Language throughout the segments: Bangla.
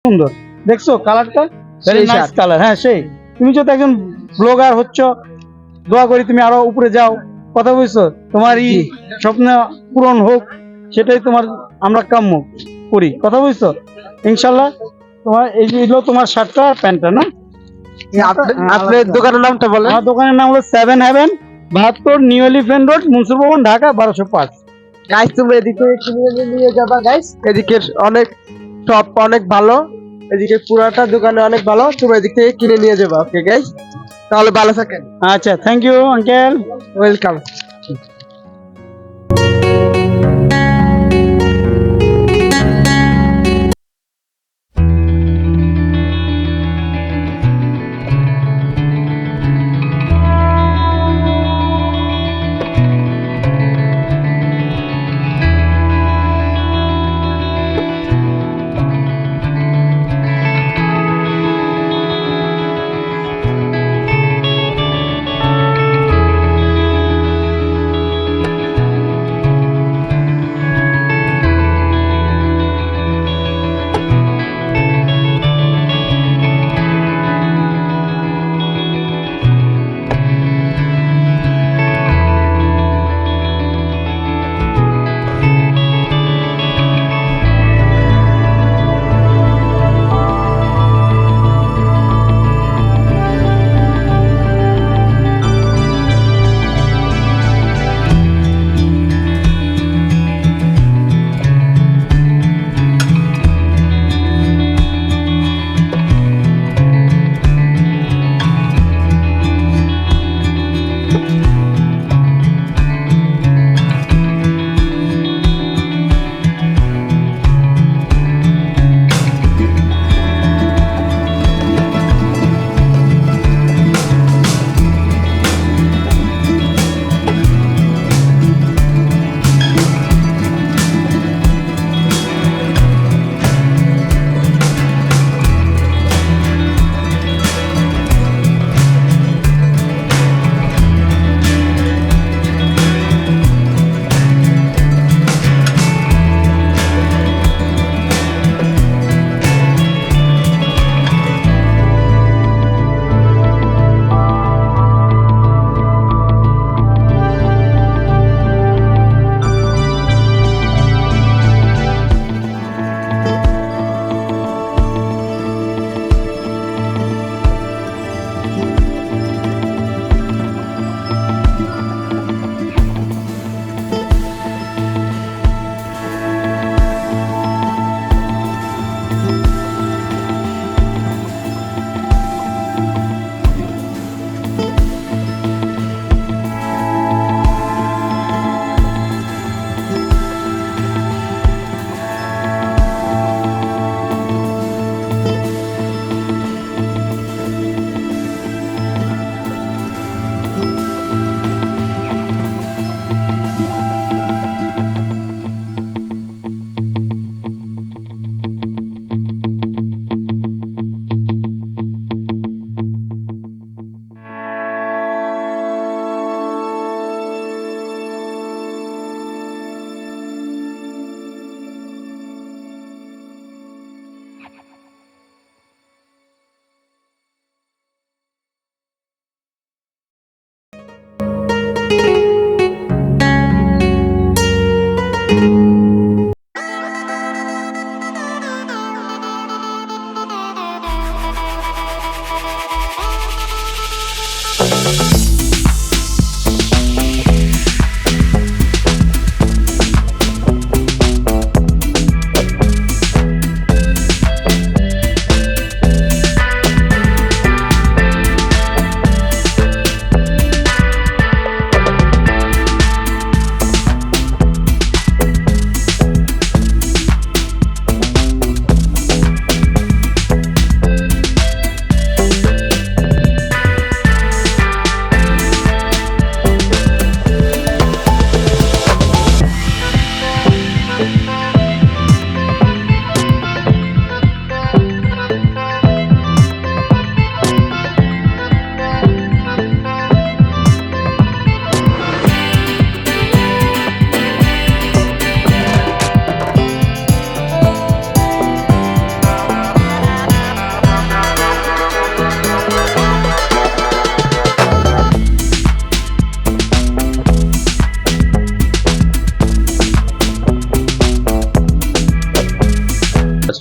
সুন্দর দেখছো কালারটা, ভেরি সেই নাইস শার্ট। কালার। হ্যাঁ সেই, তুমি যত একজন ব্লগার হচ্ছ, দোয়া করি তুমি আরো উপরে যাও, কথা বুঝছো, তোমার এই জি। স্বপ্ন পূরণ হোক, সেটাই তোমার আমরা কাম্য করি, কথা বুঝছো। ইনশাল্লাহ তোমার এই যে এলো তোমার শার্টটা আর প্যান্টটা না। আপনার দোকানের নামটা বলেন। আমার দোকানের নাম হলো 7 Heaven, 72 New Elephant Road, Mansur Bhaban, Dhaka 1205। Guys তুমি এদিকে কিনে নিয়ে যাবা গাইস, এদিকের অনেক টপ অনেক ভালো, এদিকে পুরাটা দোকানে অনেক ভালো, তুমি এদিক থেকে কিনে নিয়ে যাবা। ওকে গাইস, তাহলে ভালো থাকেন। আচ্ছা, থ্যাংক ইউ আঙ্কেল। ওয়েলকাম।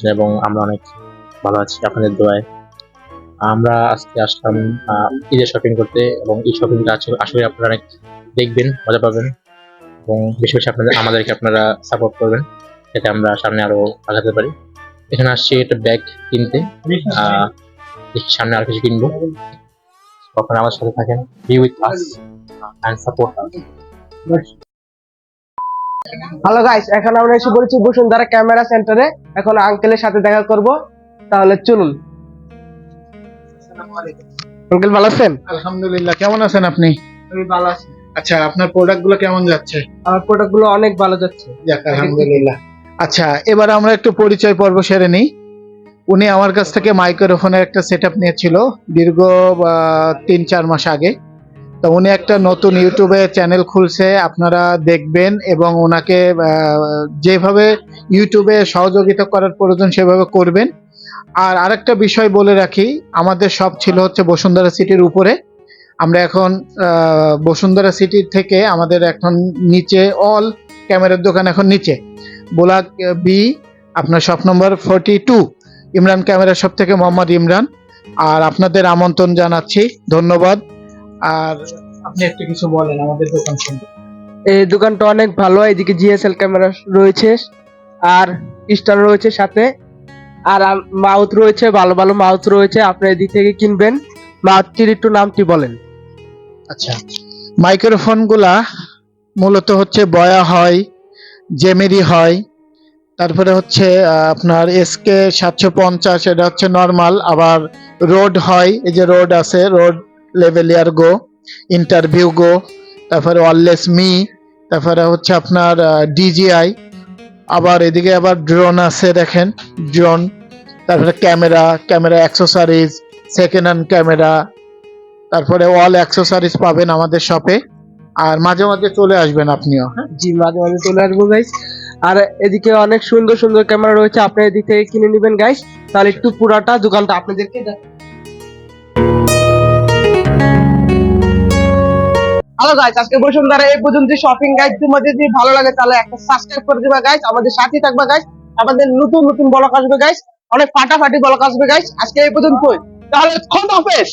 আছেন এবং আমরা অনেক ভালো আছি আপনাদের দোয়ায়। আমরা আজকে আসলাম ঈদের শপিং করতে এবং এই শপিংটা আসলে আপনারা অনেক দেখবেন, মজা পাবেন এবং বেশি বেশি আমাদেরকে আপনারা সাপোর্ট করবেন যাতে আমরা সামনে আরো আগাতে পারি। এখানে আসছি একটা ব্যাগ কিনতে, দেখি সামনে আর কিছু কিনবো। আপনারা আমার সাথে থাকেন, be with us and support us. Hello guys, এখন আমরা এসে পড়েছি বসুন্ধরা ক্যামেরা সেন্টারে। এখন আঙ্কেলের সাথে দেখা করব, তাহলে চলুন। আঙ্কেল ভালো আছেন? আলহামদুলিল্লাহ, কেমন আছেন আপনি? আমি ভালো আছি। আচ্ছা, আপনার প্রোডাক্ট গুলো কেমন যাচ্ছে? আমার প্রোডাক্ট গুলো অনেক ভালো যাচ্ছে। যাক, আলহামদুলিল্লাহ। আচ্ছা, এবার আমরা একটু পরিচয় পর্ব সেরে নিই। উনি আমার কাছ থেকে মাইক্রোফোনের একটা সেটআপ নিয়েছিল দীর্ঘ 3-4 মাস আগে। তো উনি একটা নতুন ইউটিউবে চ্যানেল খুলছে, আপনারা দেখবেন এবং ওনাকে যেভাবে ইউটিউবে সহযোগিতা করার প্রয়োজন সেভাবে করবেন। আর আরেকটা বিষয় বলে রাখি, আমাদের শপ ছিল হচ্ছে বসুন্ধরা সিটির উপরে। আমরা এখন বসুন্ধরা সিটি থেকে আমাদের এখন নিচে অল ক্যামেরার দোকান এখন নিচে বোলাক বি, আপনার shop number 42, Imran camera shop থেকে মোহাম্মদ ইমরান। আর আপনাদের আমন্ত্রণ জানাচ্ছি, ধন্যবাদ। আর আপনি একটু কিছু বলেন আমাদের দোকান সম্পর্কে। এই দোকানটা অনেক ভালো। এদিকে জিএসএল ক্যামেরা রয়েছে আর স্টার রয়েছে সাথে, আর মাউথ রয়েছে, ভালো ভালো মাউথ রয়েছে। আপনি এদিক থেকে কিনবেন। মাউথটির একটু নামটি বলেন। আচ্ছা, মাইক্রোফোন গুলা মূলত হচ্ছে বয়া হয়, জেমেরি হয়, তারপরে হচ্ছে আপনার এসকে 750, এটা হচ্ছে নর্মাল। আবার রোড হয়, এই যে রোড আছে, রোড লেভেলিয়ার গো, ইন্টারভিউ গো, তারপরে ওয়ারলেস মি, তারপরে হচ্ছে আপনার ডিজিআই। আবার এদিকে আবার ড্রোন আছে, দেখেন ড্রোন। তারপরে camera accessories, second hand camera, তারপরে অল অ্যাক্সেসরিজ পাবেন আমাদের শপে। আর মাঝে মাঝে চলে আসবেন আপনিও। হ্যাঁ, জি, মাঝে মাঝে চলে আসবো গাইস। আর এদিকে অনেক সুন্দর সুন্দর ক্যামেরা রয়েছে, আপনি এদিক থেকে কিনে নেবেন গাইস। তাহলে একটু পুরাটা দোকানটা আপনাদেরকে হ্যালো গাইস, আজকে বসুন্ধরা এই পর্যন্ত শপিং গাইস। তোমাদের যদি ভালো লাগে তাহলে একটা সাবস্ক্রাইব করে দিবা গাইস, আমাদের সাথেই থাকবা গাইস। আমাদের নতুন নতুন ব্লগ আসবে গাইস, অনেক ফাটাফাটি ব্লগ আসবে গাইস। আজকে এই পর্যন্তই, তাহলে খোদা হাফেজ।